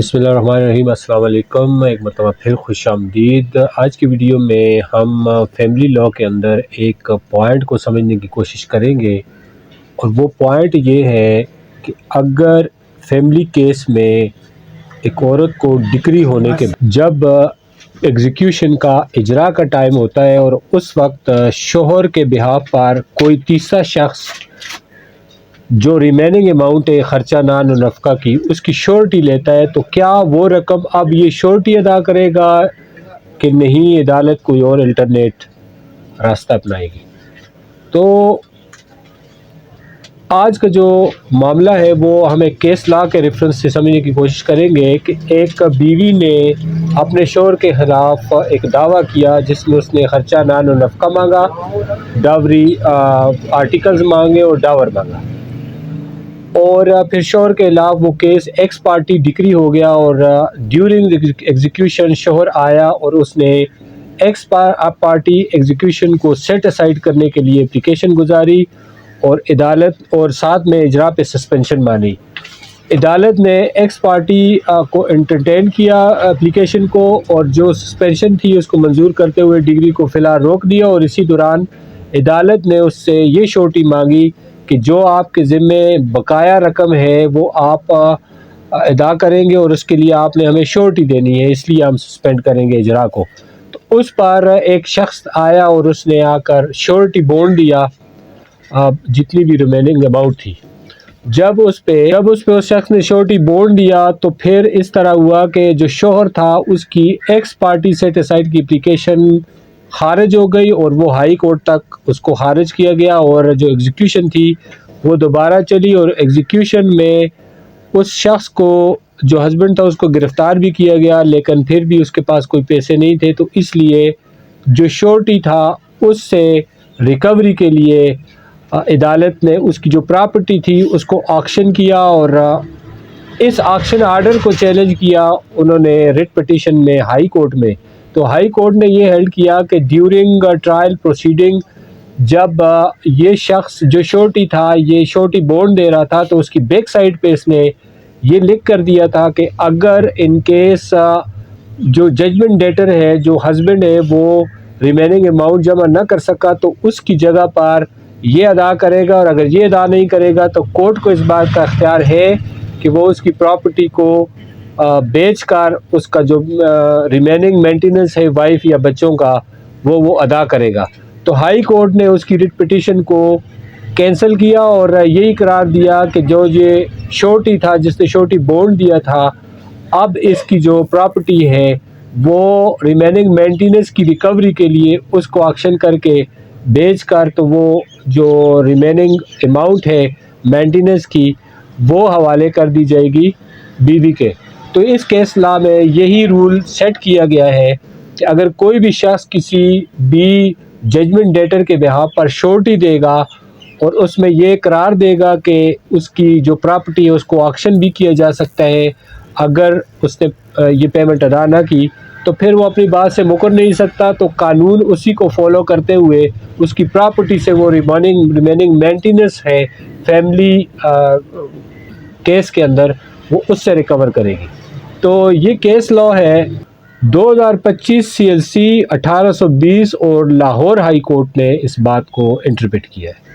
बिस्मिल्लाहिर्रहमानिर्रहीम। अस्सलाम वालेकुम। एक मरतबा फिर खुश आमदीद। आज की वीडियो में हम फैमिली लॉ के अंदर एक पॉइंट को समझने की कोशिश करेंगे, और वो पॉइंट ये है कि अगर फैमिली केस में एक औरत को डिक्री होने के जब एग्जीक्यूशन का इजरा का टाइम होता है और उस वक्त शोहर के बिहाफ पर कोई तीसरा शख्स जो रिमेनिंग अमाउंट है ख़र्चा नान और नफ़का की उसकी श्योरिटी लेता है, तो क्या वो रकम अब ये श्योरिटी अदा करेगा कि नहीं, अदालत कोई और अल्टरनेट रास्ता अपनाएगी। तो आज का जो मामला है वो हम एक केस लॉ के रेफरेंस से समझने की कोशिश करेंगे कि एक बीवी ने अपने शोहर के ख़िलाफ़ एक दावा किया जिसमें उसने ख़र्चा नान और नफ़का मांगा, डावरी आर्टिकल्स मांगे और डावर मांगा, और फिर शोहर के खिलाफ वो केस एक्स पार्टी डिक्री हो गया। और ड्यूरिंग एग्जीक्यूशन शोहर आया और उसने एक्स पार्टी एग्जीक्यूशन को सेट असाइड करने के लिए एप्लीकेशन गुजारी, और अदालत और साथ में इजरा पे सस्पेंशन मानी। अदालत ने एक्स पार्टी को एंटरटेन किया एप्लीकेशन को, और जो सस्पेंशन थी उसको मंजूर करते हुए डिग्री को फ़िलहाल रोक दिया। और इसी दौरान अदालत ने उससे ये श्योरिटी मांगी कि जो आपके ज़िम्मे बकाया रकम है वो आप अदा करेंगे, और उसके लिए आपने हमें श्योरिटी देनी है, इसलिए हम सस्पेंड करेंगे इजरा को। तो उस पर एक शख्स आया और उसने आकर श्योरिटी बॉन्ड दिया जितनी भी रिमेनिंग अमाउंट थी। जब उस पे उस शख्स ने श्योरिटी बॉन्ड दिया, तो फिर इस तरह हुआ कि जो शोहर था उसकी एक्स पार्टी सेट असाइड की एप्लीकेशन खारिज हो गई, और वो हाई कोर्ट तक उसको खारिज किया गया, और जो एग्जीक्यूशन थी वो दोबारा चली, और एग्जीक्यूशन में उस शख्स को जो हस्बैंड था उसको गिरफ़्तार भी किया गया, लेकिन फिर भी उसके पास कोई पैसे नहीं थे। तो इसलिए जो श्योरिटी था उससे रिकवरी के लिए अदालत ने उसकी जो प्रॉपर्टी थी उसको ऑक्शन किया, और इस ऑक्शन आर्डर को चैलेंज किया उन्होंने रिट पिटीशन में हाई कोर्ट में। तो हाई कोर्ट ने ये हेल्ड किया कि ड्यूरिंग ट्रायल प्रोसीडिंग जब ये शख्स जो श्योरिटी था ये श्योरिटी बॉन्ड दे रहा था, तो उसकी बैक साइड पे इसने ये लिख कर दिया था कि अगर इन केस जो जजमेंट डेटर है जो हस्बैंड है वो रिमेनिंग अमाउंट जमा न कर सका तो उसकी जगह पर ये अदा करेगा, और अगर ये अदा नहीं करेगा तो कोर्ट को इस बात का इख्तियार है कि वो उसकी प्रॉपर्टी को बेच कर उसका जो रिमेनिंग मेंटेनेंस है वाइफ या बच्चों का वो अदा करेगा। तो हाई कोर्ट ने उसकी रिट पिटीशन को कैंसिल किया और यही करार दिया कि जो ये श्योरिटी था जिसने श्योरिटी बॉन्ड दिया था, अब इसकी जो प्रॉपर्टी है वो रिमेनिंग मेंटेनेंस की रिकवरी के लिए उसको ऑक्शन करके बेच कर तो वो जो रिमेनिंग अमाउंट है मेंटेनेंस की वो हवाले कर दी जाएगी बीवी के। तो इस केस लॉ में यही रूल सेट किया गया है कि अगर कोई भी शख्स किसी भी जजमेंट डेटर के बिहाफ पर श्योरिटी देगा और उसमें ये करार देगा कि उसकी जो प्रॉपर्टी है उसको ऑक्शन भी किया जा सकता है, अगर उसने ये पेमेंट अदा ना की तो फिर वो अपनी बात से मुकर नहीं सकता। तो कानून उसी को फॉलो करते हुए उसकी प्रॉपर्टी से वो रिमेनिंग मेंटेनेंस है फैमिली केस के अंदर वो उससे रिकवर करेगी। तो ये केस लॉ है 2025 CLC 1820, और लाहौर हाई कोर्ट ने इस बात को इंटरप्रेट किया है।